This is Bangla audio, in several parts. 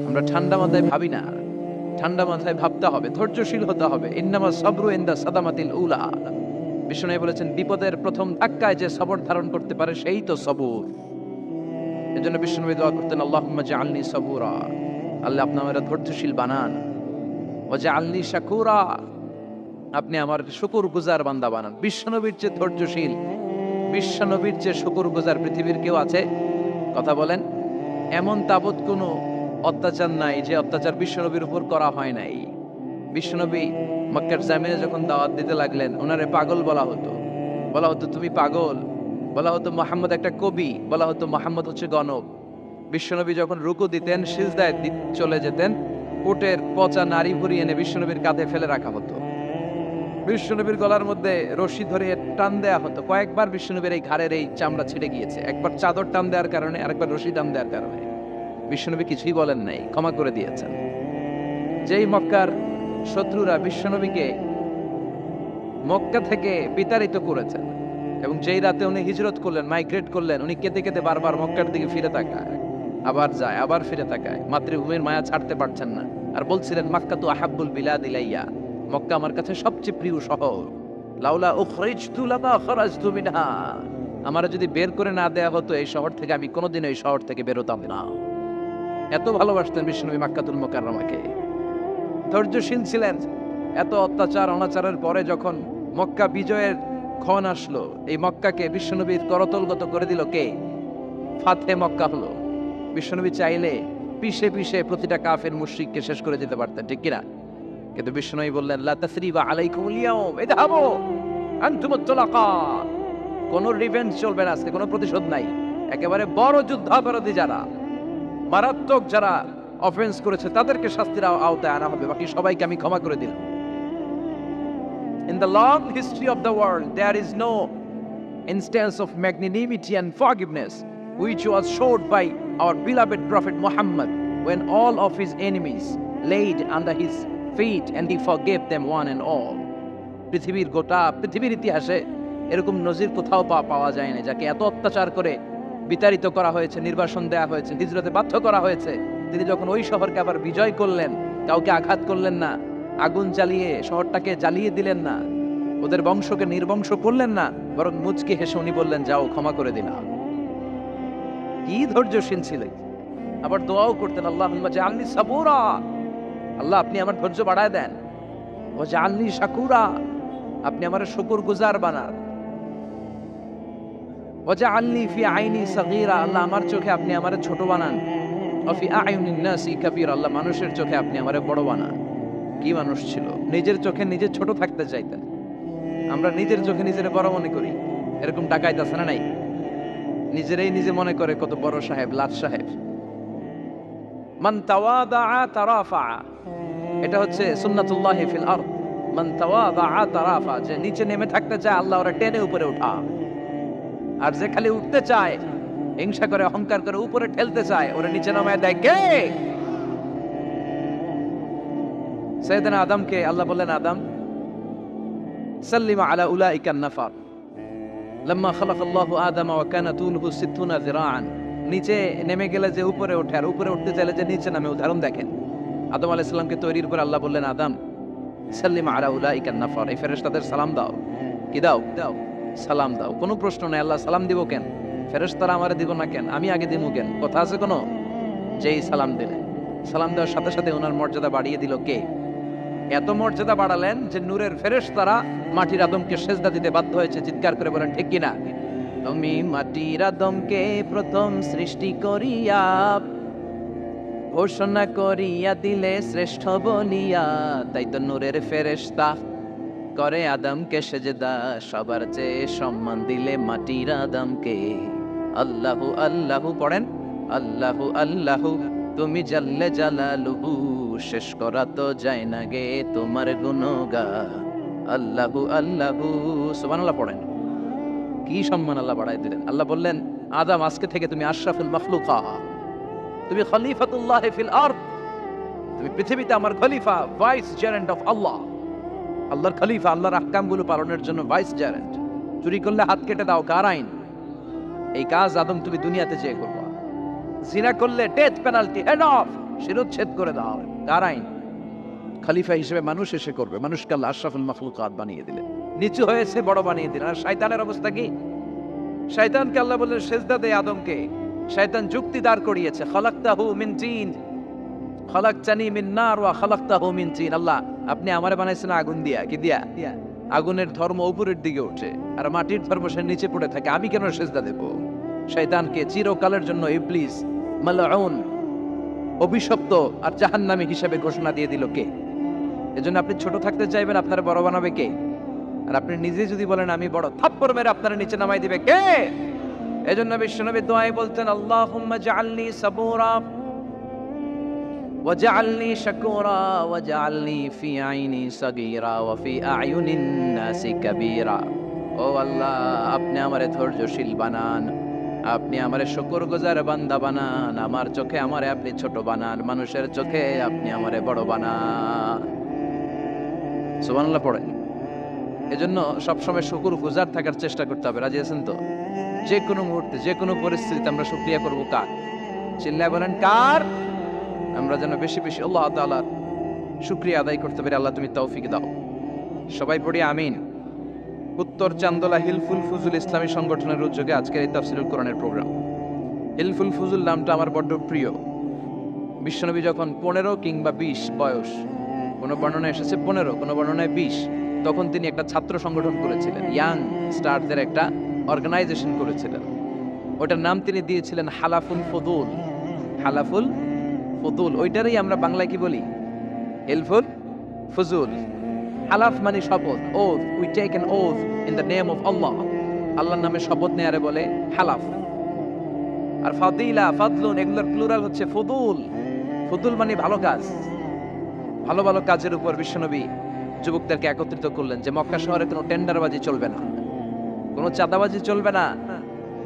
আমরা ঠান্ডা মাথায় ভাবি না, ঠান্ডা মাথায় ভাবতে হবে, ধৈর্যশীল হতে হবে। ইন্নামা সাবরু ইনদা সাদামাতিল উলা। বিষ্ণু বলেছেন বিপদের প্রথম ধাক্কায় যে সবর ধারণ করতে পারে সেই তো সবুর। এজন্য বিষ্ণু দোয়া করতেন, আল্লাহুম্মা জাআলনি সাবুরা, আল্লাহ আপনি আমাকে ধৈর্যশীল বানান। ওয়া জাআলনি শাকুরা, আপনি আমার শুকরগুজার বান্দা বানান। বিশ্বনবীর চেয়ে ধৈর্যশীল, বিশ্বনবীর চেয়ে শুকরগুজার পৃথিবীর কেউ আছে? কথা বলেন। এমন তাবৎ কোনো অত্যাচার নাই যে অত্যাচার বিশ্বনবীর উপর করা হয় নাই। বিশ্বনবী মক্কার জামিনে যখন দাওয়াত দিতে লাগলেন, ওনারে পাগল বলা হতো, বলা হতো তুমি পাগল, বলা হতো মোহাম্মদ একটা কবি, বলা হতো মোহাম্মদ হচ্ছে গণক। বিশ্বনবী যখন রুকু দিতেন, সিজদায় চলে যেতেন, উটের পচা নারী ভুরি এনে বিশ্বনবীর কাঁধে ফেলে রাখা হতো। বিশ্বনবীর গলার মধ্যে রশি ধরে টান দেয়া হতো। কয়েকবার বিশ্বনবীর এই ঘাড়ের এই চামড়া ছিঁড়ে গিয়েছে, একবার চাদর টান দেওয়ার কারণে, আরেকবার রশি টান দেওয়ার কারণে। বিশ্বনবী কিছুই বলেন নাই, ক্ষমা করে দিয়েছেন। যেই মক্কার শত্রুরা বিশ্বনবীকে মক্কা থেকে বিতাড়িত করেছেন, এবং যেই রাতে উনি হিজরত করলেন, মাইগ্রেট করলেন, উনি কেঁদে কেঁদে বারবার মক্কার দিকে ফিরে তাকায়, আবার যায়, আবার ফিরে তাকায়, মাতৃভূমির মায়া ছাড়তে পারছেন না। আর বলছিলেন মাক্কা তু আহাব্বুল বিলাদ ইলাইয়া, মক্কা আমার কাছে সবচেয়ে প্রিয় শহর। লাউলা উখরিজতু লামা খরাজতু মিনহা, আমারে যদি বের করে না দেয়া হতো এই শহর থেকে, আমি কোনোদিন এই শহর থেকে বেরোতাম না। এত ভালোবাসতেন বিশ্বনবী মক্কাতুল মুকাররমাকে। ধৈর্যশীল ছিলেন। এত অত্যাচার অনাচারের পরে যখন মক্কা বিজয়ের ক্ষণ আসলো, এই মক্কাকে বিশ্বনবীর করতলগত করে দিল কে? ফাতহে মক্কা হলো। বিশ্বনবী চাইলে পিষে পিষে প্রতিটা কাফের মুশরিককে শেষ করে দিতে পারতেন, ঠিক কিনা? কিন্তু বিশ্বনবী বললেন লা তাসরিবা আলাইকুমুল ইয়াউম ইযহাবু আনতুমুত তুলাকা, কোন রিভেঞ্জ চলবে না আজকে, কোনো প্রতিশোধ নাই। একেবারে বড় যুদ্ধাপরাধী যারা, মারাত্মক যারা অফেন্স করেছে, তাদেরকে শাস্তির আওতায় আনা হবে, বাকি সবাইকে আমি ক্ষমা করে দিলাম। In the long history of the world, there is no instance of magnanimity and forgiveness which was showed by our beloved Prophet Muhammad when all of his enemies laid under his feet and he forgave them one and all. পৃথিবীর ইতিহাসে এরকম নজির কোথাও পাওয়া যায় না, যাকে এত অত্যাচার করে বিতাড়িত করা হয়েছে, নির্বাসন দেওয়া হয়েছে, হিজরতে বাধ্য করা হয়েছে। তিনি যখন ওই শহরকে আবার বিজয় করলেন, কাউকে আঘাত করলেন না, আগুন জ্বালিয়ে শহরটাকে জ্বালিয়ে দিলেন না, ওদের বংশকে নির্বংশ করলেন না, বরং মুচকি হেসে উনি বললেন যাও, ক্ষমা করে দিলাম। কি ধৈর্যশীল ছিলেন। আবার দোয়াও করতেন, আল্লাহুম্মা জাআলনি সাবুরা, আল্লাহ আপনি আমার ধৈর্য বাড়ায় দেন। ওয়া জাআলনি শাকুরা, আপনি আমার শুকরগুজার বানান। ওয়া জাআলনি ফি আইনি সাগীরা, আল্লাহ আমার চোখে আপনি আমারে ছোট বানান। ওয়া ফি আয়ুনিন নাসি কাবীরা, আল্লাহ মানুষের চোখে আপনি আমারে বড় বানান। কি মানুষ ছিল, নিজের চোখে নিজে ছোট থাকতে চাইতেন। আমরা নিজের চোখে নিজের বড় মনে করি, এরকম ডাকাইত আছে না নাই? নিজেরাই নিজে মনে করে কত বড় সাহেব, লাট সাহেব। মান তাওয়াদা তারাফা, এটা হচ্ছে সুন্নাতুল্লাহি ফিল আরদ। মান তাওয়াদা তারাফা, যে নিচে নেমে থাকতে চায় আল্লাহ ওরা টেনে উপরে উঠা, আর যে খালি উঠতে চায়, হিংসা করে অহংকার করে উপরে ঠেলতে চায়, ওরা নিচে নামায় দেয় কে? সাইয়েদনা আদমকে আল্লাহ বললেন, আদম সাল্লিমা আলা উলাইকা নাফার লাম্মা খালাকাল্লাহু আদামা ওয়া কানা তুলহু 60 যিরাআন। নিচে নেমে গেলে যে উপরে ওঠে, আর উপরে উঠতে চাইলে যে নিচে নামে, উদাহরণ দেখেন। আদম আলাইহিস সালামকে তৈরির পর আল্লাহ বললেন, আদম সাল্লিমা আলা উলাইকা নাফার, এই ফেরেশতাদের সালাম দাও। কি দাও? দাও, সালাম দাও। কোনো প্রশ্ন নাই, আল্লাহ সালাম দিব কেন? ফেরেশতারা আমারে দিব না কেন? আমি আগে দিব কেন? কথা আছে কোনো? যেই সালাম দিলেন, সালাম দেওয়ার সাথে সাথে ওনার মর্যাদা বাড়িয়ে দিল কে? এত মর্যাদা বাড়ালেন যে নূরের ফেরেশতারা মাটির আদমকে সেজদা দিতে বাধ্য হয়েছে। চিৎকার করে বলেন ঠিক কিনা? তুমি মাটির আদমকে প্রথম সৃষ্টি করিয়া ঘোষণা করিয়া দিলে শ্রেষ্ঠ বলিয়া, তাই তো নূরের ফেরেশতা করে আদমকে সেজদা, সবার চেয়ে সম্মান দিলে মাটির আদমকে। আল্লাহু আল্লাহু পড়েন, আল্লাহু আল্লাহু তুমি জাল্লে জালালুহু, শেষ করা তো যায় না গে তোমার গুণগান। আল্লাহু আল্লাহু সুবহানাল্লাহ পড়েন। কি সম্মান আল্লাহ বাড়ায় দিলেন। আল্লাহ বললেন, আদম আজকে থেকে তুমি আশরাফুল মাখলুকা, তুমি খলিফাতুল্লাহ ফিল আরদ, তুমি পৃথিবীতে আমার খলিফা, ভাইস জেরেন্ট অফ আল্লাহ। আল্লাহর খলিফা, আল্লাহর আহকামগুলো পালনের জন্য ভাইস জেরেন্ট। চুরি করলে হাত কেটে দাও, কার আইন? এই কাজ আদম তুমি দুনিয়াতে যেয়ে করবা। জিনা করলে ডেথ পেনাল্টি, হেড অফ। শিরোচ্ছেদ করে দাও। কার আইন? খলিফা হিসেবে মানুষ এসে করবে। মানুষকে আল্লাহ আশরাফুল মাখলুকাত বানিয়ে দিলেন, নিচু হয়েছে বড় বানিয়ে দিলেন। আর শয়তানের অবস্থা কি? শয়তানকে আল্লাহ বললেন সেজদা দে আদমকে। শয়তান যুক্তি দাঁড় করিয়েছে, খালাকতাহু মিন তিন খালাকতানি মিন নার ওয়া খালাকতাহু মিন তিন। আল্লাহ আপনি আমারে বানাইছেন আগুন দিয়া, কি দিয়া? আগুনের ধর্ম উপরের দিকে ওঠে আর মাটির ধর্ম সে নিচে পড়ে থাকে, আমি কেন সেজদা দেব? শয়তানকে চিরকালের জন্য ইবলিস মালউন, অভিশপ্ত আর জাহান্নামী হিসেবে ঘোষণা দিয়ে দিল কে? এজন্য আপনি ছোট থাকতে চাইবেন, আপনার বড় বানাবে কে? আর আপনি নিজে যদি বলেন আমি বড়, থাপ্পড় মেরে আপনার নিচে নামাই দিবে কে? এজন্য বিশ্বনবী দোয়ায় বলতেন, আল্লাহুম্মা জাআলনি সাবুরা ওয়াজআলনি শাকুরা ওয়াজআলনি ফি আইনি সাগীরা ওয়া ফি আয়ুনিন নাসি কাবীরা। ও আল্লাহ, আপনি আমারে ধৈর্যশীল বানান, আপনি আমারে শুকরগুজার বান্দা বানান, আমার চোখে আমারে আপনি ছোট বানান, মানুষের চোখে আপনি আমারে বড় বানান। সুবহানাল্লাহ পড়েন। এজন্য সবসময় শুকরগুজার থাকার চেষ্টা করতে হবে। রাজি আছেন তো? যে কোনো মুহূর্তে, যে কোনো পরিস্থিতিতে আমরা শুকরিয়া করব কার? চিল্লায় বলেন কার? আমরা যেন বেশি বেশি আল্লাহ তাআলার শুকরিয়া আদায় করতে পারি। আল্লাহ তুমি তৌফিক দাও। সবাই পড়ি আমিন। উত্তর চান্দলা হিলফুল ফুজুল ইসলামী সংগঠনের উদ্যোগে আজকের এই তাফসীরুল কোরআনের প্রোগ্রাম। হিলফুল ফুজুল নামটা আমার বড্ড প্রিয়। বিশ্বনবী যখন 15 কিংবা 20 বয়স, কোনো বর্ণনায় এসেছে 15, কোনো বর্ণনায় 20, তখন তিনি একটা ছাত্র সংগঠন করেছিলেন, ইয়াং স্টারদের একটা অর্গানাইজেশন করেছিলেন। ওটার নাম তিনি দিয়েছিলেন হালাফুল ফুদুল। হালাফুল ফুদুল, ওইটারই আমরা বাংলায় কি বলি? হিলফুল ফুজুল। হালাফ মানে শপথ, oath, we take an oath in the name of Allah. আল্লাহর নামে শপথ নেয়ারে বলে হালাফ। আর ফাদিলা, ফাদলুন, এগুলোর প্লুরাল হচ্ছে ফুদুল। ফুদুল মানে ভালো কাজ। ভালো ভালো কাজের উপর বিশ্বনবী যুবকদেরকে একত্রিত করলেন যে মক্কা শহরে কোনো টেন্ডারবাজি চলবে না, কোনো চাঁদাবাজি চলবে না,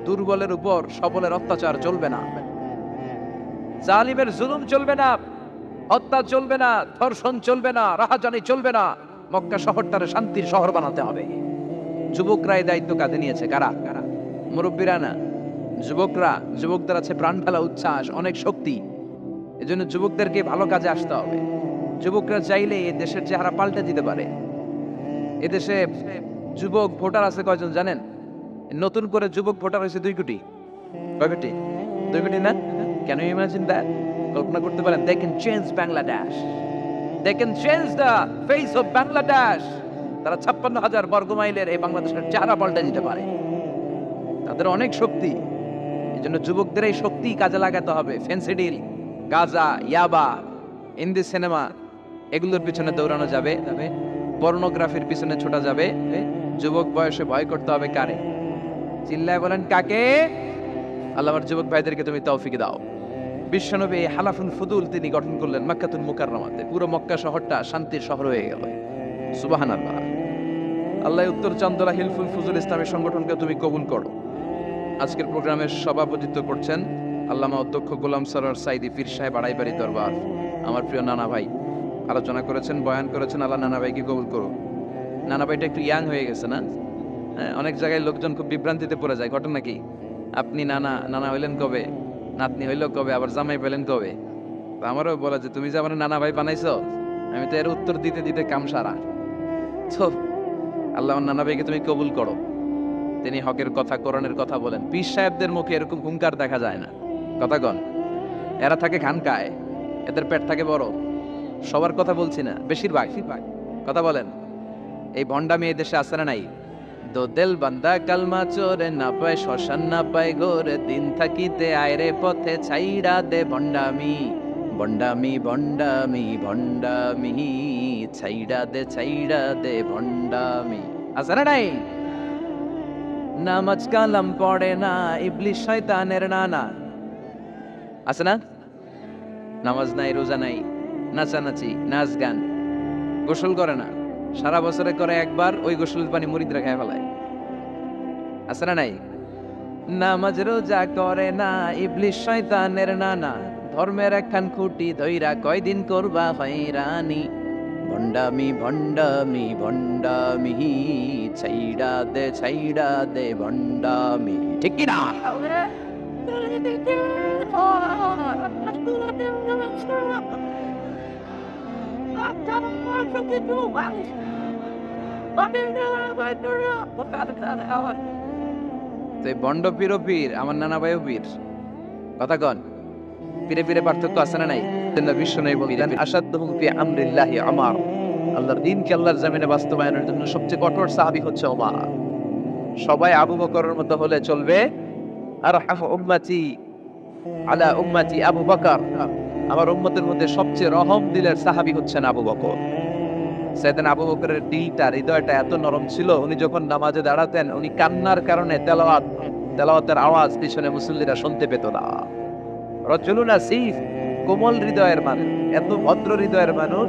দুর্বলের উপর সবলের অত্যাচার চলবে না, জালিমের জুলুম চলবে না, হত্যা চলবে না, ধর্ষণ চলবে না, রাহাজানি চলবে না। মক্কা শহরটারে শান্তির শহর বানাতে হবে। যুবকরা এই দায়িত্ব কাঁধে নিয়েছে। কারা? মুরব্বীরা না, যুবকরা। যুবকদের আছে প্রাণ ঢালা উচ্ছ্বাস, অনেক শক্তি। এজন্য যুবকদেরকে ভালো কাজে আসতে হবে। যুবকরা চাইলে এই দেশের চেহারা পাল্টে দিতে পারে। এদেশে যুবক ভোটার আছে কয়জন জানেন? নতুন করে যুবক ভোটার হয়েছে 2 কোটি। কয় কোটি? 2 কোটি না? Can you imagine that? কল্পনা করতে পারেন? They can change Bangladesh. They can change the face of Bangladesh. তারা 56,000 বর্গ মাইলের এই বাংলাদেশের চেহারা পাল্টে দিতে পারে। তাদের অনেক শক্তি। এজন্য যুবকদের এই শক্তি কাজে লাগাতে হবে। ফেন্সিডিল, গাঁজা, ইয়াবা, হিন্দি সিনেমা, এগুলোর পিছনে দৌড়ানো যাবে, পর্নোগ্রাফির পিছনে ছোটা যাবে। যুবক বয়সে ভয় করতে হবে কারে? চিল্লায় বলেন কাকে? আল্লাহ আমার যুবক ভাইদেরকে তুমি তৌফিক দাও। বিশ্বনবী হালাফুল ফুদুল তিনি গঠন করলেন মক্কাতুল মুকাররমাতে। পুরো মক্কা শহরটা শান্তির শহর হয়ে গেল। সুবহানাল্লাহ। আল্লাহ উত্তর চান্দলা হিলফুল ফুজুল ইসলামী সংগঠনকে তুমি কবুল করো। আজকের প্রোগ্রামের সভাপতিত্ব করছেন আল্লামা অধ্যক্ষ গোলাম সরোয়ার সাইদি পীর সাহেব, আড়াইবাড়ি দরবার। আমার প্রিয় নানা ভাই আলোচনা করেছেন, বয়ান করেছেন। আল্লাহ নানা ভাইকে কবুল করো। নানা ভাইটা একটু ইয়াং হয়ে গেছে না? অনেক জায়গায় লোকজন খুব বিভ্রান্তিতে পড়ে যায়। ঘটনা কি? আপনি নানা হইলেন কবে, নাতনি হইল কবে, আবার জামাই পেলেন কবে? আমারও বলা যে তুমি যে আমার নানা ভাই বানাইছো, আমি তো এর উত্তর দিতে দিতে কাম সারা। তো আল্লাহ আমার নানা ভাইকে তুমি কবুল করো। তিনি হকের কথা, কোরআনের কথা বলেন। পীর সাহেবদের মুখে এরকম হুঙ্কার দেখা যায় না। কথা কন। এরা থাকে খানকায়, এদের পেট থাকে বড়। সবার কথা বলছি না, বেশিরভাগ কথা বলেন। এই ভণ্ডামি এই দেশে আছে না নাই? দো দেল বান্দা কালমা চোরে, না পায় শ্মশান না পায় গোরে, দিন থাকিতে আয়রে পথে ছাইড়া দে ভণ্ডামি, ভণ্ডামি ভণ্ডামি ভণ্ডামি, ছাইড়া দে ভণ্ডামি। আছে না নাই? নামাজ কালাম পড়ে না, ইবলিস শয়তানের নানা। আছে না? নামাজ নাই, রোজা নাই, নাচানাচি, নাচ গান, গোসল করে না, সারা বছরে করে একবার, ওই গোসলের পানি মুরিদরা খেয়ে ফেলায়। আছে না নাই? নামাজ রোজা করে না, ইবলিস শয়তানের নানা, ধর্মের একখান খুঁটি ধইরা কয়দিন করবা হয়রানি, ভণ্ডামি ভণ্ডামি ভণ্ডামি, ছাইড়া দে ভণ্ডামি। ঠিক কি না? তো এই বন্ড পীরও পীর, আমার নানা ভাইও পীর। কথা কন, পীরে পীরে পার্থক্য আছে না নাই? বিশ্ব নেই বলতেন আসাদুহুম ফি আমরিল্লাহি আমার, আল্লাহর দ্বীনকে আল্লাহর জমিনে বাস্তবায়নের জন্য সবচেয়ে কঠোর সাহাবী হচ্ছে ওমর। সবাই আবু বকরের মতো হলে চলবে। আরহামু উম্মতি আলা উম্মতি আবু বকর, আমার উম্মতের মধ্যে সবচেয়ে রহম দিলের সাহাবী হচ্ছেন আবু বকর। সাইয়েদনা আবু বকরের দিলটা, হৃদয়টা এত নরম ছিল, উনি যখন নামাজে দাঁড়াতেন উনি কান্নার কারণে তেলাওয়াতের আওয়াজ পিছনে মুসল্লিরা শুনতে পেত না। রজুলুন আসিফ, কোমল হৃদয়ের মানুষ, এত ভদ্র হৃদয়ের মানুষ,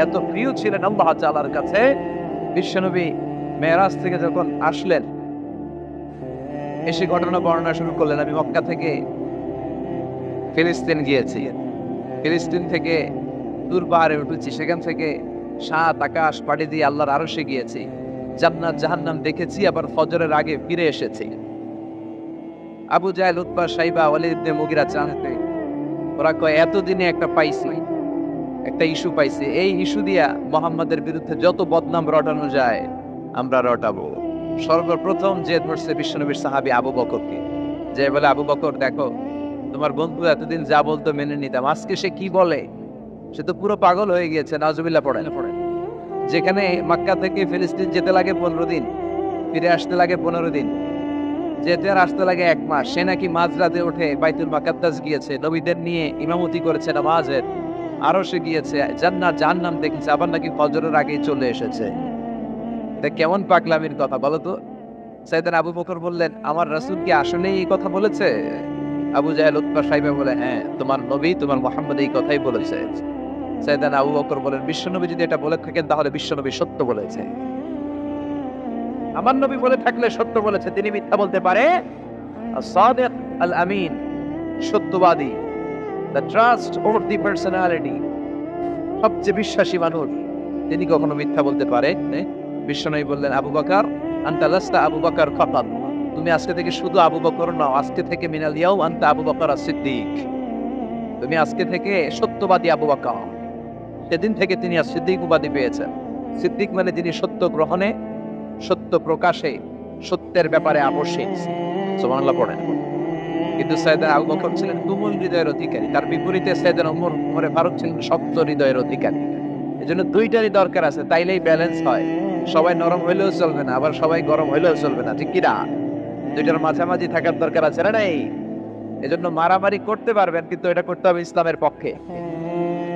এত প্রিয় ছিলেন আল্লাহ তাআলার কাছে। বিশ্বনবী মেরাজ থেকে যখন আসলেন, এসে ঘটনা বর্ণনা শুরু করলেন, আমি মক্কা থেকে ফিলিস্তিন গিয়েছি, ফিলিস্তিন থেকে দূর পাহাড়ে উঠেছি, সেখান থেকে 7 আকাশ পাড়ি দিয়ে আল্লাহর আরশে গিয়েছি, জান্নাত জাহান্নাম দেখেছি, আবার ফজরের আগে ফিরে এসেছি। আবু জাহেল, উতবা, সাইবা, ওয়ালিদ ইবনে মুগিরা জানতে, ওরা কয় এতদিনে একটা পাইছি, একটা ইস্যু পাইছি, এই ইস্যু দিয়া মুহাম্মাদের বিরুদ্ধে যত বদনাম রটানো যায় আমরা রটাবো। সর্বপ্রথম যে ধরছে বিশ্বনবীর সাহাবী আবু বকরকে, যে বলে আবু বকর দেখো, তোমার বন্ধু এতদিন যা বলতো মেনে নিতাম, আজকে সে কি বলে, সে তো পুরো পাগল হয়ে গিয়েছে। নাউজুবিল্লাহ পড়েন। যেখানে মক্কা থেকে ফিলিস্তিন যেতে লাগে 15 দিন, ফিরে আসতে লাগে 15 দিন, যেতে আর আসতে লাগে 1 মাস, সে নাকি মাঝরাতে উঠে বাইতুল মুকাদ্দাস গিয়েছে, নবীদের নিয়ে ইমামতি করেছে নামাজের, আরো সে গিয়েছে, জান্নাত জাহান্নাম দেখেছে, আবার নাকি ফজরের আগেই চলে এসেছে। এটা কেমন পাগলামির কথা বলো তো? সাইয়েদনা আবু বকর বললেন, আমার রাসূল কি আসলেই এই কথা বলেছে? আবু জাহেল, উতবা, সাইবা বলে, হ্যাঁ, তোমার নবী, তোমার মুহাম্মদ এই কথাই বলেছে। সাইয়েদনা আবু বকর বলেন, বিশ্বনবী যদি এটা বলে থাকেন তাহলে বিশ্বনবী সত্য বলেছে। আমার নবী বলে থাকলে সত্য বলেছে, তিনি মিথ্যা বলতে পারে? as-sadiq al-amin, সত্যবাদী, the trustworthy personality, সবচেয়ে বিশ্বাসী মানুষ, তিনি কখনো মিথ্যা বলতে পারে? বিশ্বনবী বললেন, আবু বকর আনতা লাস্তা আবু বকর ফাকাত, তুমি আজকে থেকে শুধু আবু বকর নও, আজকে থেকে মিনাল ইয়াউম আনতা আবু বকর as-সিদ্দিক, তুমি আজকে থেকে সত্যবাদী আবু বকর। সেদিন থেকে তিনি as-সিদ্দিক উপাধি পেয়েছেন। সিদ্দিক মানে যিনি সত্য গ্রহণে, সত্য প্রকাশে, সত্যের ব্যাপারে আপোষহীন। সুবহানাল্লাহ পড়েন। কিন্তু সাইয়েদনা আবু বকর ছিলেন কোমল হৃদয়ের অধিকারী, তার বিপরীতে সাইয়েদনা ওমর ফারুক ছিলেন শক্ত হৃদয়ের অধিকারী। এজন্য দুইটারই দরকার আছে, তাইলেই ব্যালেন্স হয়। সবাই নরম হইলেও চলবে না, আবার সবাই গরম হইলেও চলবে না, ঠিক কি না? দুইটার মাঝামাঝি থাকার দরকার আছে না নাই? এজন্য মারামারি করতে পারবেন, কিন্তু এটা করতে হবে ইসলামের পক্ষে।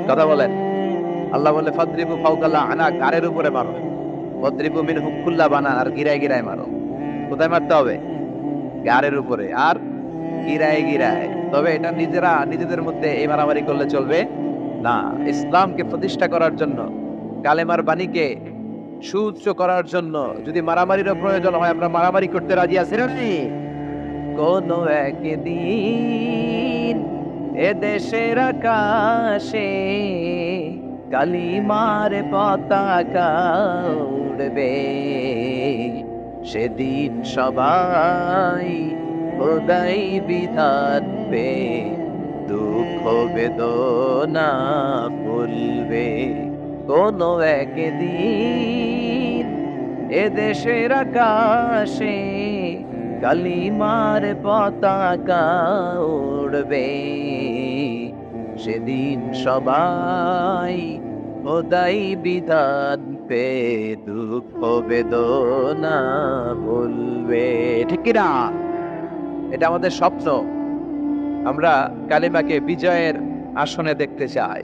কথা বলেন। আল্লাহ বলে ফাদরিবু ফাওকাল আনাক, গারের উপরে মারো, ওয়াদরিবু মিনহুম কুল্লা বানান, আর গিরায় গিরায় মারো। কোথায় মারতে হবে? গারের উপরে আর গিরায় গিরায়। তবে এটা নিজেদের মধ্যে এই মারামারি করলে চলবে না। ইসলামকে প্রতিষ্ঠা করার জন্য, কালেমার বাণীকে সুউচ্চ করার জন্য যদি মারামারিরও প্রয়োজন হয়, আমরা মারামারি করতে রাজি আছি না? কোন একদিন এ দেশের আকাশে কালিমার পতাকা উড়বে, সেদিন সবাই খোদাই বিধান পে দুঃখ বেদনা ভুলবে। কোন একদিন এ দেশের আকাশে কালিমার পতাকা উড়বে, সেদিন সবাই খোদাই বিধান পে দুঃখ বেদনা ভুলবে। ঠিক কি না? এটা আমাদের স্বপ্ন। আমরা কালিমাকে বিজয়ের আসনে দেখতে চাই।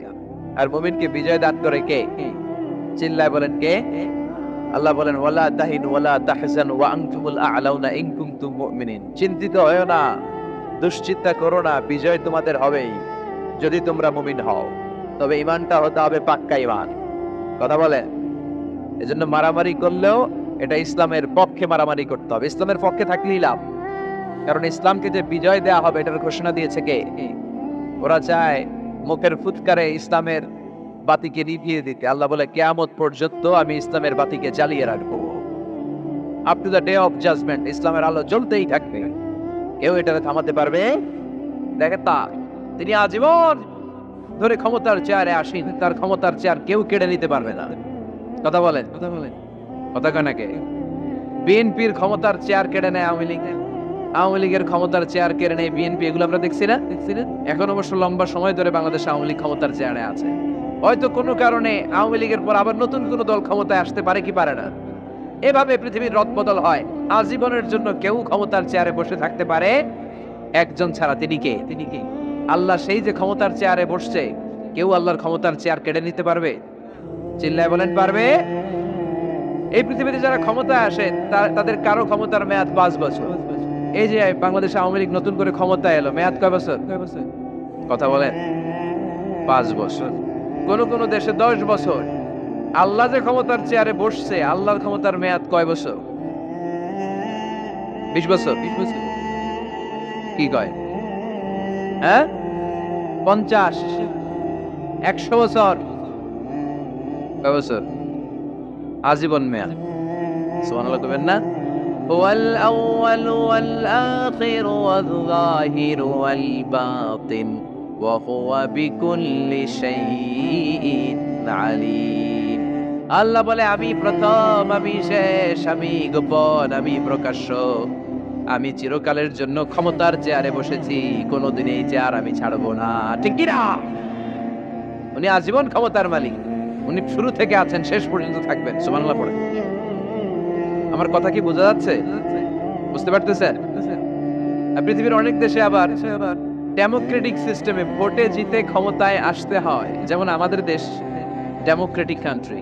আর মুমিনকে বিজয় দান করে কে? চিল্লায় বলেন কে? আল্লাহ বলেন, ওয়ালা তাহিনু ওয়ালা তাহজানু ওয়া আনতুমুল আ'লাউনা ইন কুনতুম মুমিনিন। চিন্তিত হয়ো না, দুশ্চিন্তা করো না, বিজয় তোমাদের হবেই যদি তোমরা মুমিন হও। তবে ঈমানটা হতে হবে পাক্কা ঈমান। কথা বলেন। এজন্য মারামারি করলেও এটা ইসলামের পক্ষে মারামারি করতে হবে, ইসলামের পক্ষে থাকলেই লাভ। কারণ ইসলামকে যে বিজয় দেয়া হবে এটার ঘোষণা দিয়েছে কে? ওরা চায় মুখের ফুৎকারে ইসলামের বাতিকে নিভিয়ে দিতে। আল্লাহ বলে, কিয়ামত পর্যন্ত আমি ইসলামের বাতিকে জ্বালিয়ে রাখবো। Up to the day of judgement ইসলামের আলো জ্বলতেই থাকবে। কেউ এটাকে থামাতে পারবে? দেখেন তা তিনি আজীবন ধরে ক্ষমতার চেয়ারে আসীন, তার ক্ষমতার চেয়ার কেউ কেড়ে নিতে পারবে না। কথা বলেন, কথা কয় নাকি? বিএনপির ক্ষমতার চেয়ার কেড়ে নেয় আওয়ামী লীগ, আওয়ামী লীগের ক্ষমতার চেয়ার কেড়ে নেয় বিএনপি, এগুলো আমরা দেখছি না? এখন অবশ্য লম্বা সময় ধরে বাংলাদেশ আওয়ামী লীগ ক্ষমতার চেয়ারে আছে। হয়তো কোনো কারণে আওয়ামী লীগের পর আবার নতুন কোনো দল ক্ষমতায় আসতে পারে কি পারে না। এভাবে পৃথিবীর রদবদল হয়। আজীবনের জন্য কেউ ক্ষমতার চেয়ারে বসে থাকতে পারে একজন ছাড়া। তিনি কে? আল্লাহ। সেই যে ক্ষমতার চেয়ারে বসছে, কেউ আল্লাহর ক্ষমতার চেয়ার কেড়ে নিতে পারবে? চিল্লায় বলেন পারবে? এই পৃথিবীতে যারা ক্ষমতায় আসে তাদের কারো ক্ষমতার মেয়াদ 5 বছর। এই যে বাংলাদেশ আওয়ামী লীগ নতুন করে ক্ষমতায় এলো, মেয়াদ কয় বছর? কথা বলেন। 5 বছর। কোন কোন দেশে 10 বছর। আল্লাহ যে ক্ষমতার চেয়ারে বসছে, আল্লাহর ক্ষমতার মেয়াদ কয় বছর? 20 বছর। কি কয়? হ্যাঁ, 50, 100 বছর। কয় বছর? আজীবন মেয়াদ। সুবহানাল্লাহ কইবেন না? হুয়াল আউয়ালু ওয়াল আখিরু ওয়াল যাহিরু ওয়াল বাতিন ওয়া হুয়া বিকুল্লি শাইইন আলীম। আল্লাহ বলে, আমি প্রথম, আমি শেষ, আমি গোপন, আমি প্রকাশ্য। আমি চিরকালের জন্য ক্ষমতার চেয়ারে বসেছি, কোনোদিন এই চেয়ার আমি ছাড়বো না। ঠিক কি না? উনি আজীবন ক্ষমতার মালিক। উনি শুরু থেকে আছেন, শেষ পর্যন্ত থাকবেন। সুবহানাল্লাহ পড়ে। আমার কথা কি বোঝা যাচ্ছে? বুঝতে পারতেছেন? পৃথিবীর অনেক দেশে আবার ডেমোক্রেটিক সিস্টেমে ভোটে জিতে ক্ষমতায় আসতে হয়। যেমন আমাদের দেশ ডেমোক্রেটিক কান্ট্রি,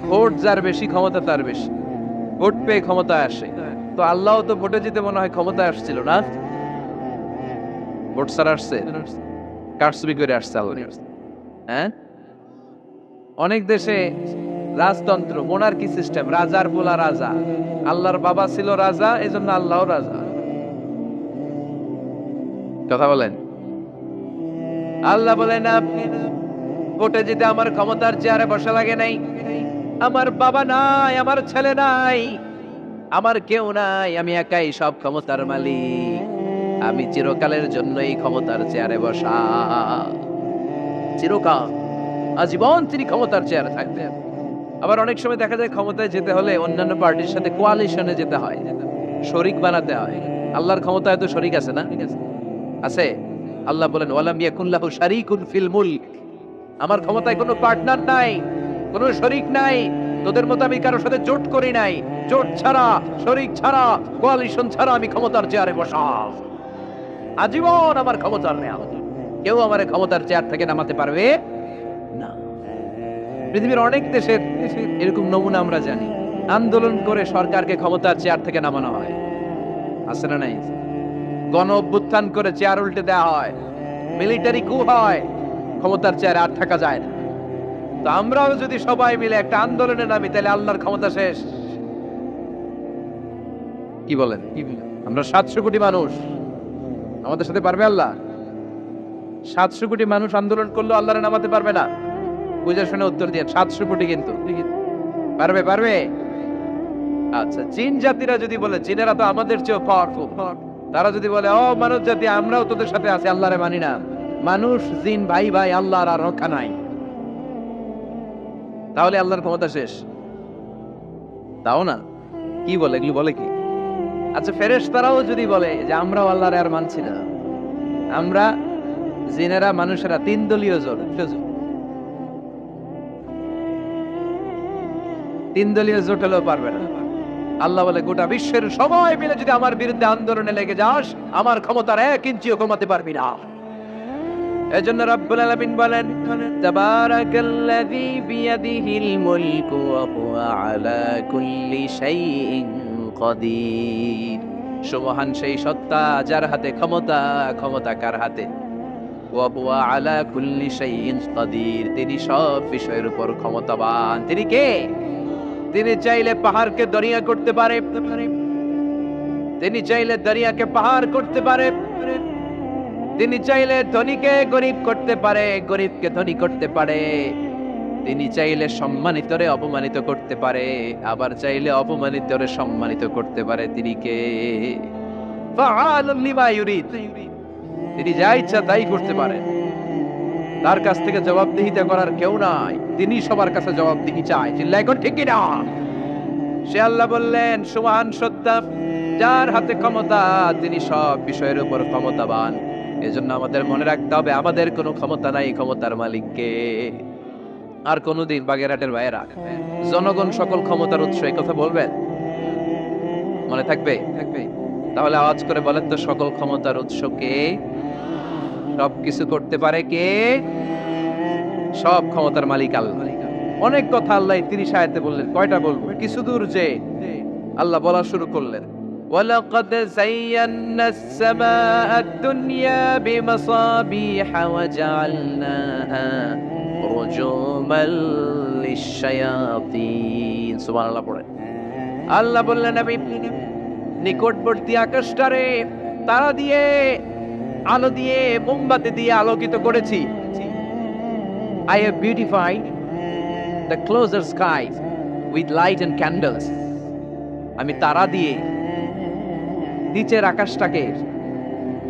ভোট যার বেশি ক্ষমতা তার বেশি, ভোট পেয়ে ক্ষমতায় আসে। তো আল্লাহ তো ভোটে জিতে মনে হয় ক্ষমতায় আসছিল না, ভোট ছাড়া আসছে, কারচুপি করে আসছে আল্লাহ। হ্যাঁ, অনেক দেশে রাজতন্ত্র, মোনার্কি সিস্টেম, রাজার পোলা রাজা। আল্লাহর বাবা ছিল রাজা, এজন্য আল্লাহও রাজা। কথা বলেন। আল্লাহ বলেন, আপনি ভোটে জিতে আমার ক্ষমতার চেয়ারে বসা লাগে নাই। আমার বাবা নাই, আমার ছেলে নাই, আমার কেউ নাই, আমি একাই সব ক্ষমতার মালিক। আমি চিরকালের জন্য এই ক্ষমতার চেয়ারে বসা। চিরকাল, আজীবন তিনি ক্ষমতার চেয়ারে থাকবেন। আবার অনেক সময় দেখা যায় ক্ষমতায় যেতে হলে অন্যান্য পার্টির সাথে কোয়ালিশনে যেতে হয়, শরিক বানাতে হয়। আল্লাহর ক্ষমতায় তো শরিক আছে না? আছে। আল্লাহ বলেন, ওয়ালাম ইয়াকুন লাহু শারীকুন ফিল মুলক। আমার ক্ষমতায় কোনো পার্টনার নাই, কোনো শরিক নাই। তোদের মতো আমি কারোর সাথে জোট করি নাই। জোট ছাড়া, শরিক ছাড়া, কোয়ালিশন ছাড়া আমি ক্ষমতার চেয়ারে বসা। আজীবন আমার ক্ষমতার মেয়াদ। কেউ আমার ক্ষমতার চেয়ার থেকে নামাতে পারবে না। পৃথিবীর অনেক দেশের এরকম নমুনা আমরা জানি। আন্দোলন করে সরকারকে ক্ষমতার চেয়ার থেকে নামানো হয়, আছে না নাই? গণ অভ্যুত্থান করে চেয়ার উল্টে দেওয়া হয়, মিলিটারি কু হয়, ক্ষমতার চেয়ারে আর থাকা যায় না। তো আমরাও যদি সবাই মিলে একটা আন্দোলনে নামি, তাহলে আল্লাহর ক্ষমতা শেষ। কি বলেন? আমরা 700 কোটি মানুষ, আমাদের সাথে পারবে আল্লাহ? 700 কোটি মানুষ আন্দোলন করলেও আল্লাহরে নামাতে পারবে না। বুঝে শুনে উত্তর দিয়ে। 700 কোটি কিন্তু পারবে? পারবে? আচ্ছা, জিন জাতিরা যদি বলে, জিনেরা তো আমাদের চেয়ে পাওয়ারফুল, তারা যদি বলে, ও মানব জাতি, আমরাও তোদের সাথে আছি, আল্লাহরে মানি না, মানুষ জিন ভাই ভাই, আল্লাহর আর রক্ষা নাই, তাহলে আল্লাহর ক্ষমতা শেষ? তাও না। কি বলে? এগুলো বলে কি? আচ্ছা, ফেরেশতারাও যদি বলে যে আমরাও আল্লাহরে আর মানছি না, আমরা জিনেরা মানুষেরা 3 দলীয় জোট, 3 দলীয় জোট হলেও পারবে না। আল্লাহ বলে, গোটা বিশ্বের সবাই মিলে যদি আমার বিরুদ্ধে আন্দোলনে লেগে যাস, আমার ক্ষমতার 1 ইঞ্চিও কমাতে পারবি না। এজন্য রব্বুল আলামিন বলেন, তাবারাকাল্লাযী বিয়াদিহিল মুলকু ওয়া হুয়া আলা কুল্লি শাইইন কাদির। সুবহান সেই সত্তা যার হাতে ক্ষমতা, ক্ষমতা কার হাতে? ওয়া হুয়া আলা কুল্লি শাইইন কাদির, তিনি সব বিষয়ের উপর ক্ষমতাবান। তিনি কে? তিনি চাইলে পাহাড়কে দরিয়া করতে পারে, তিনি চাইলে দরিয়াকে পাহাড় করতে পারে, তিনি চাইলে ধনীকে গরিব করতে পারে, গরিবকে ধনী করতে পারে, তিনি চাইলে সম্মানিতরে অপমানিত করতে পারে, আবার চাইলে অপমানিতরে সম্মানিত করতে পারে। তিনি কে? ফাআলুন লিমা ইউরিদ, তিনি যা ইচ্ছা তাই করতে পারেন। তার কাছ থেকে জবাবদিহিতা করার কেউ নাই, তিনি সবার কাছে জবাবদিহি চায়। চিল্লায় এখন ঠিক কিনা? সে আল্লাহ বললেন সুবহান সত্তা, যার হাতে ক্ষমতা তিনি সব বিষয়ের উপর ক্ষমতাবান। এজন্য আমাদের মনে রাখতে হবে আমাদের কোনো ক্ষমতা নাই, ক্ষমতার মালিককে। আর কোনদিন বাগেরহাটের ভাইয়েরা জনগণ সকল ক্ষমতার উৎস, এই কথা বলবেন? মনে থাকবে? তাহলে আওয়াজ করে বলেন তো, সকল ক্ষমতার উৎস কে? সবকিছু করতে পারে কে? সব ক্ষমতার মালিক আল্লাহ। অনেক কথা আল্লাহ 30 আয়াতে বললেন, কয়টা বলবো? কিছু দূর যে আল্লাহ বলা শুরু করলেন, ওয়ালাকাদ যায়্যানাস সামাআদ দুনিয়া বিমাসাবিহা ওয়া জাআলনাহা রুজুমাল লিশ-শায়াতিন। সুবহানাল্লাহ পড়েন। আল্লাহ বললেন, আমি নিকটবর্তী আকাশটারে তারা দিয়ে, আলো দিয়ে, মোমবাতি দিয়ে আলোকিত করেছি। I have beautified the closer skies with light and candles. আমি তারা দিয়ে নিচের আকাশটাকে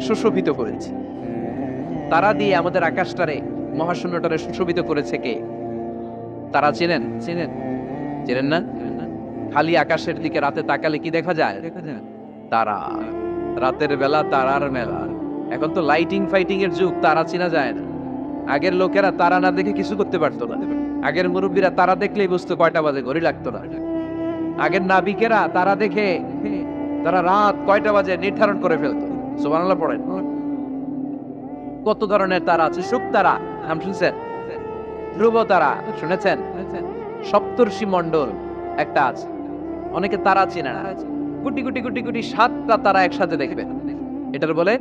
সুশোভিত করেছি। তারা দিয়ে আমাদের আকাশটারে, মহাশূন্যটারে সুশোভিত করেছে কে? তারা চেনেন? চেনেন না? খালি আকাশের দিকে রাতে তাকালে কি দেখা যায়? তারা। রাতের বেলা তারার মেলা। এখন তো লাইটিং ফাইটিং এর যুগ, তারা চেনা যায় না। আগের লোকেরা তারা না দেখে কিছু করতে পারতো না। আগের মুরব্বীরা তারা দেখলেই বুঝতো কয়টা বাজে, ঘড়ি লাগতো না। আগের নাবিকেরা তারা দেখে তারা রাত কয়টা বাজে নির্ধারণ করে ফেলতো। সুবহানাল্লাহ পড়েন। কত ধরনের তারা আছে। শুকতারা নাম শুনছেন? ধ্রুব তারা শুনেছেন? সপ্তর্ষি মণ্ডল একটা আছে, অনেকে তারা চেনে না। কোটি কোটি কোটি কোটি 7টা তারা একসাথে দেখবেন, এটার বলে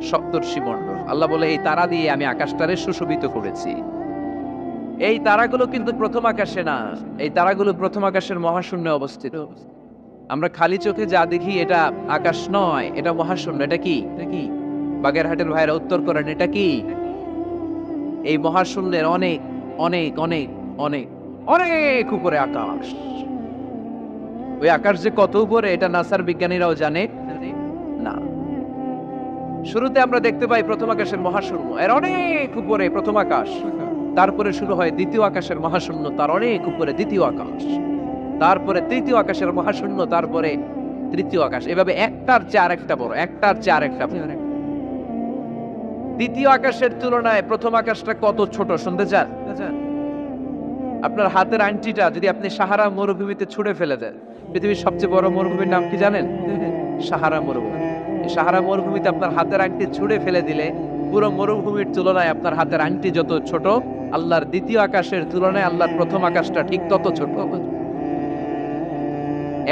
সপ্তর্ষি মণ্ডল। আল্লাহ বলে এই তারা দিয়ে আমি আকাশটারে সুশোভিত করেছি। এই তারাগুলো কিন্তু প্রথম আকাশে না, এই তারাগুলো প্রথম আকাশের মহাশূন্যে অবস্থিত। আমরা খালি চোখে যা দেখি এটা আকাশ নয়, এটা মহাশূন্য। এটা কি? বাগেরহাটের ভাইরা উত্তর করেন, এটা কি? এই মহাশূন্যের অনেক অনেক অনেক অনেক অনেক উপরে আকাশ। ওই আকাশ যে কত উপরে এটা নাসার বিজ্ঞানীরাও জানে না। শুরুতে আমরা দেখতে পাই প্রথম আকাশের মহাশূন্য, এর অনেক উপরে প্রথম আকাশ। তারপরে শুরু হয় দ্বিতীয় আকাশের মহাশূন্য, তার অনেক উপরে দ্বিতীয় আকাশ। তারপরে তৃতীয় আকাশের মহাশূন্য, তারপরে তৃতীয় আকাশ। এভাবে একটার চেয়ে আরেকটা বড়, একটার চেয়ে আরেকটা বড়। দ্বিতীয় আকাশের তুলনায় প্রথম আকাশটা কত ছোট শুনতে চান? আপনার হাতের আংটিটা যদি আপনি সাহারা মরুভূমিতে ছুঁড়ে ফেলে দেন, পৃথিবীর সবচেয়ে বড় মরুভূমির নাম কি জানেন? সাহারা মরুভূমি। সাহারা মরুভূমিতে আপনার হাতের আংটি ছুঁড়ে ফেলে দিলে পুরো মরুভূমির তুলনায় আপনার হাতের আংটি যত ছোট, আল্লাহর দ্বিতীয় আকাশের তুলনায় আল্লাহর প্রথম আকাশটা ঠিক তত ছোট।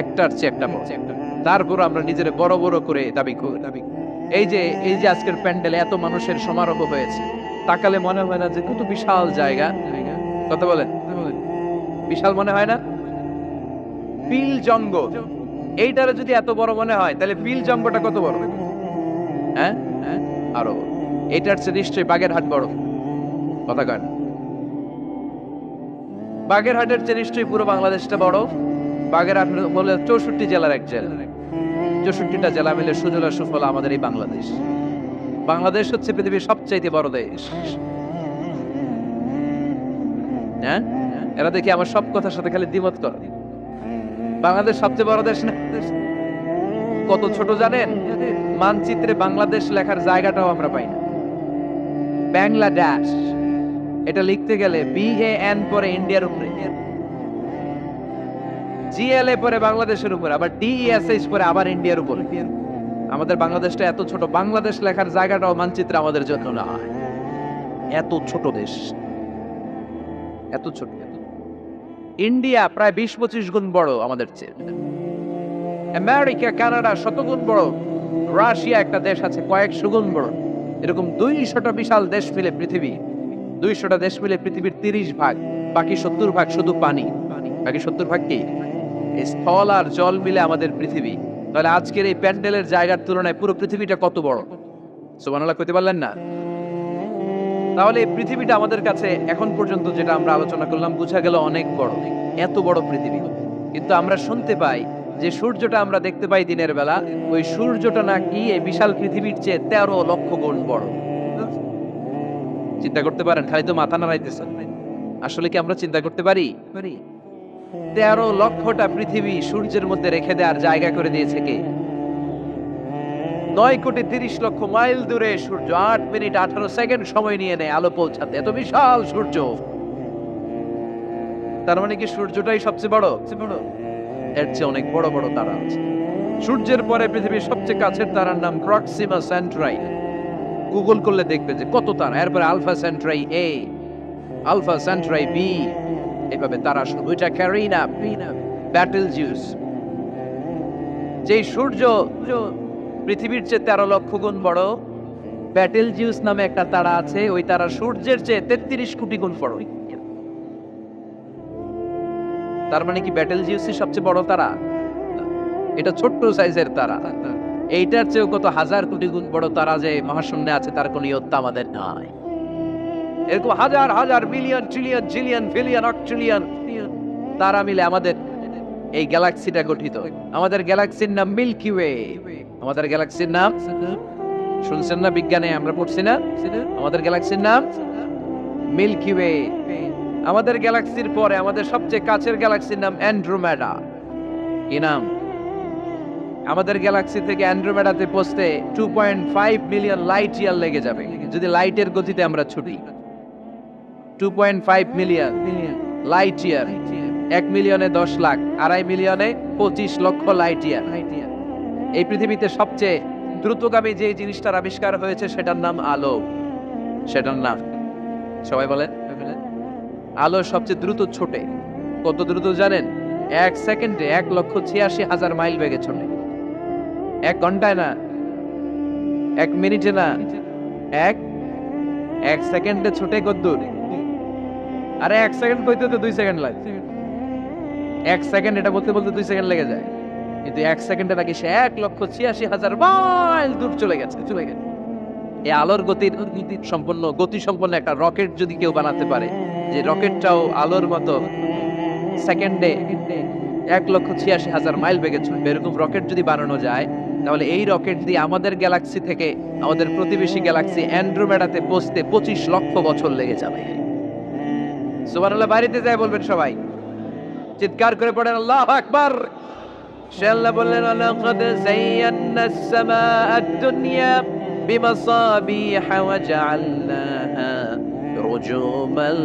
একটার চেয়ে একটা বড়। তারপর আমরা নিজের বড় বড় করে দাবি করি। এই যে আজকের প্যান্ডেলে এত মানুষের সমারোহ হয়েছে, তাকালে মনে হয় না যে কত বিশাল জায়গা? কথা বলেন, বিশাল মনে হয় না? পিল জঙ্গ এইটারে যদি এত বড় মনে হয়, তাহলে পিল জঙ্গটা কত বড়? হ্যাঁ, আরো। এটার চেয়ে নিশ্চয়ই বাগেরহাট বড়। কথা কয় না? বাগেরহাটের চেয়ে নিশ্চয়ই পুরো বাংলাদেশটা বড়। বাগেরহাট বলে 64 জেলার এক জেলা। 64টা জেলা মিলে সুজলা সুফলা আমাদের এই বাংলাদেশ। বাংলাদেশ হচ্ছে পৃথিবীর সবচাইতে বড় দেশ। হ্যাঁ, এরা দেখি আমার সব কথার সাথে খালি দ্বিমত করে। বাংলাদেশ সবচেয়ে বড় দেশ না? কত ছোট জানেন? মানচিত্রে বাংলাদেশ লেখার জায়গাটাও আমরা পাই না। বাংলাদেশ এটা লিখতে গেলে BAN পরে ইন্ডিয়ার উপরে, GLA পরে বাংলাদেশের উপরে, আবার DESH পরে আবার ইন্ডিয়ার উপরে। আমাদের বাংলাদেশটা এত ছোট, বাংলাদেশ লেখার জায়গাটাও মানচিত্রে আমাদের জন্য না। এত ছোট দেশ, এত ছোট। ইন্ডিয়া প্রায় 20-25 গুণ বড় আমাদের চেয়ে। আমেরিকা, কানাডা শতগুণ বড়। রাশিয়া একটা দেশ আছে কয়েকশো গুণ বড়। এরকম 200টা বিশাল দেশ মিলে পৃথিবী, 200টা দেশ মিলে পৃথিবীর 30 ভাগ, বাকি 70 ভাগ শুধু পানি। বাকি 70 ভাগ কি? স্থল আর জল মিলে আমাদের পৃথিবী। তাহলে আজকের এই প্যান্ডেলের জায়গার তুলনায় পুরো পৃথিবীটা কত বড়? সুবহানাল্লাহ কইতে পারলেন না? তাহলে এই পৃথিবীটা আমাদের কাছে এখন পর্যন্ত যেটা আমরা আলোচনা করলাম বোঝা গেল অনেক বড়, এত বড় পৃথিবী। কিন্তু আমরা শুনতে পাই যে সূর্যটা আমরা দেখতে পাই দিনের বেলা, ওই সূর্যটা নাকি এই বিশাল পৃথিবীর চেয়ে 13 লক্ষ গুণ বড়। চিন্তা করতে পারেন? খালি তো মাথা নাড়াইতেছেন। আসলে কি আমরা চিন্তা করতে পারি? 13 লক্ষটা পৃথিবী সূর্যের মধ্যে রেখে দেওয়ার জায়গা করে দিয়েছে কে? 9,30,00,000 মাইল দূরে সূর্য 8 মিনিট 18 সেকেন্ড সময় নিয়ে নেয় আলো পৌঁছাতে। এত বিশাল সূর্য। তার মানে কি সূর্যটাই সবচেয়ে বড়? এর চেয়ে অনেক বড় বড় তারা আছে। সূর্যের পরে পৃথিবীর সবচেয়ে কাছের তারার নাম প্রক্সিমা সেন্ট্রাই। গুগল করলে দেখবে যে কত তারা। এরপরে আলফা সেন্ট্রাই এ, আলফা সেন্ট্রাই বি, এভাবে তারা শুরু। এটা ক্যারিনা, ব্যাটেল জিউস। যেই সূর্য পৃথিবীর চেয়ে 13 লক্ষ গুণ বড়, ব্যাটেল জিউস নামে একটা তারা আছে। ওই তারা সূর্যের চেয়ে 33 কোটি গুণ বড়। তার মানে কি ব্যাটেল জিউসই সবচেয়ে বড় তারা? এটা ছোট্ট সাইজের তারা। এইটার চেয়েও কত হাজার কোটি গুণ বড় তারা যে মহাশূন্যে আছে, তার কোনো ইয়ত্তা আমাদের নাই। এরকম হাজার হাজার million trillion zillion billion octillion তারা মিলে আমাদের এই গ্যালাক্সিটা গঠিত। আমাদের গ্যালাক্সির নাম মিল্কি ওয়ে। আমাদের গ্যালাক্সির নাম শুনছেন না? বিজ্ঞানে আমরা পড়ছি না? আমাদের গ্যালাক্সির নাম মিল্কি ওয়ে। আমাদের গ্যালাক্সির পরে আমাদের সবচেয়ে কাছের গ্যালাক্সির নাম অ্যান্ড্রোমেডা। কি নাম? আমাদের গ্যালাক্সি থেকে অ্যান্ড্রোমেডাতে পৌঁছতে 2.5 মিলিয়ন লাইট ইয়ার লেগে যাবে যদি লাইটের গতিতে আমরা ছুটি। 2.5 মিলিয়ন লাইট ইয়ার। 1 মিলিয়নে 10 লাখ, 2.5 মিলিয়নে 25 লক্ষ লাইট ইয়ার। এই পৃথিবীতে সবচেয়ে দ্রুতগামী যে জিনিসটার আবিষ্কার হয়েছে সেটার নাম আলো। সেটার নাম সবাই বলেন। আলো সবচেয়ে দ্রুত ছোটে। কত দ্রুত জানেন? 1 সেকেন্ডে 1,86,000 মাইল বেগে ছোটে। 1 ঘন্টায় না, 1 মিনিটে না, এক সেকেন্ডে ছোটে কদ্দূর? আরে 1 সেকেন্ড কইতে তো 2 সেকেন্ড লাগে। 1 সেকেন্ড এটা বলতে বলতে 2 সেকেন্ড লেগে যায়, কিন্তু 1 সেকেন্ডে নাকি সে 1,86,000 মাইল দূর চলে গেছে। এই আলোর গতি সম্পন্ন একটা রকেট যদি কেউ বানাতে পারে, যে রকেটটাও আলোর মতো সেকেন্ডে 1,86,000 মাইল বেগে ছুটবে, এরকম রকেট যদি বানানো যায়, তাহলে এই রকেট দিয়ে আমাদের গ্যালাক্সি থেকে আমাদের প্রতিবেশী গ্যালাক্সি অ্যান্ড্রোমেডাতে পৌঁছতে 25 লক্ষ বছর লেগে যাবে। সুবহানাল্লাহ। বাড়িতে যায় বলবেন সবাই, চিৎকার করে পড়েন আল্লাহু আকবার। সে আল্লাহ বললেন, লাকাদ যায়্যানাস সামাআদ দুনিয়া বিমাসাবিহা ওয়া জাআলনাহা রুজুমান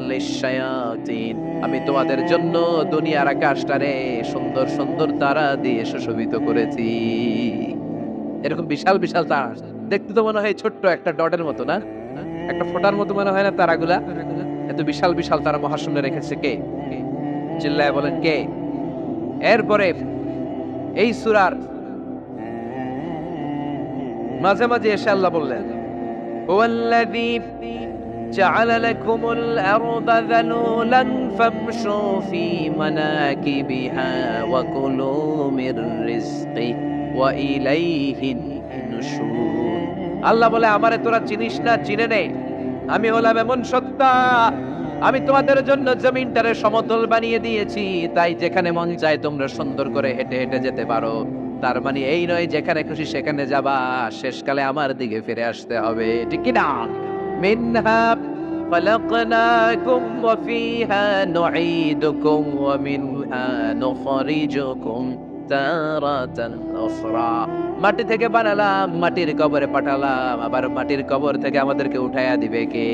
লিশ-শায়াতিন। আমি তোমাদের জন্য দুনিয়ার আকাশটারে সুন্দর সুন্দর তারা দিয়ে সুশোভিত করেছি। এরকম বিশাল বিশাল তারা দেখতে তো মনে হয় ছোট্ট একটা ডটের মতো, না? একটা ফোঁটার মতো মনে হয় না তারাগুলা? এত বিশাল বিশাল তারা মহাশূন্যে রেখেছে কে? চিল্লায় বলেন কে? এরপরে এই সূরার মাঝে মাঝে এসে আল্লাহ বললেন, হুয়াল্লাযী জাআলা লাকুমুল আরদা যালুলান ফামশু ফী মানাকিবিহা ওয়া কুলু মির রিজকি ওয়া ইলাইহিন নুশুর। আল্লাহ বলে, আমারে তোরা চিনিস না? চিনে নে। আমি হলাম এমন সত্তা, আমি তোমাদের জন্য জমিনটারে সমতল বানিয়ে দিয়েছি, তাই যেখানে মন চায় তোমরা সুন্দর করে হেঁটে হেঁটে যেতে পারো। তার মানে এই নয় যেখানে খুশি সেখানে যাবা, শেষকালে আমার দিকে ফিরে আসতে হবে, ঠিক কি না? মিনহা খালাকনাকুম ওয়া ফিহা নুঈদুকুম ওয়া মিনহা নুখরিজুকুম তারাতান উখরা। মাটি থেকে বানালাম, মাটির কবরে পাঠালাম, আবার মাটির কবর থেকে আমাদেরকে উঠায়া দিবে কে?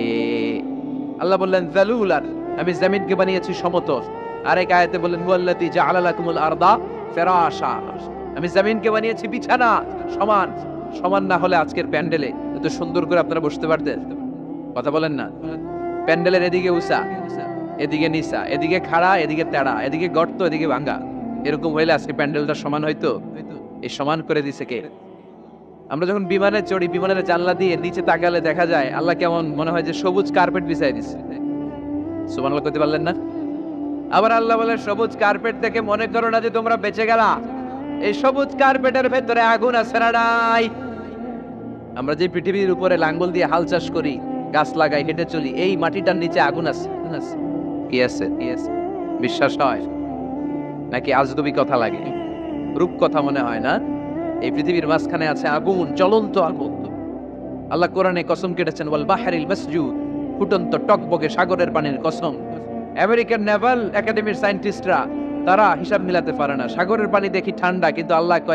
আল্লাহ বললেন যালুলান, আমি জমিনকে বানিয়েছি সমতল। আরেক আয়াতে বললেন হুয়াল্লাযী জাআলা লাকুমুল আরদা ফিরাশা, আমি জমিনকে বানিয়েছি বিছানা। সমান সমান না হলে আজকের প্যান্ডেলে এত সুন্দর করে আপনারা বসতে পারতেন? কথা বলেন না। প্যান্ডেলের এদিকে উঁচা, এদিকে নিচা, এদিকে খাড়া, এদিকে তেড়া, এদিকে গর্ত, এদিকে ভাঙ্গা, এরকম হইলে আজকে প্যান্ডেলটা সমান হইতো? এই সমান করে দিছে কে? আমরা যখন বিমানে চড়ি, বিমানের জানলা দিয়ে নিচে তাকালে দেখা যায় আল্লাহ কেমন মনে হয় যে সবুজ কার্পেট বিছাই দিচ্ছে। সুবহানাল্লাহ কইতে পারলেন না? আবার আল্লাহ বলে, সবুজ কার্পেট থেকে মনে করো না যে তোমরা বেঁচে গেলা, এই সবুজ কার্পেটের ভেতরে আগুন আছে না নাই? আমরা যে পৃথিবীর উপরে লাঙ্গল দিয়ে হাল চাষ করি, গাছ লাগাই, হেঁটে চলি, এই মাটিটার নিচে আগুন আছে। কি আছে? বিশ্বাস হয় নাকি আজগুবি কথা লাগে? রূপকথা মনে হয় না? এই পৃথিবীর মাঝখানে আছে আগুন, জ্বলন্ত আগুন। আল্লাহ কোরআনে কসম কেটেছেন, ওয়াল বাহরিল মাসজুদ, ফুটন্ত টকবকে সাগরের পানির কসম। আমেরিকান নেভাল একাডেমির সায়েন্টিস্টরা তারা হিসাব মিলাতে পারে না, সাগরের পানি দেখি ঠান্ডা, কিন্তু আল্লাহ কয়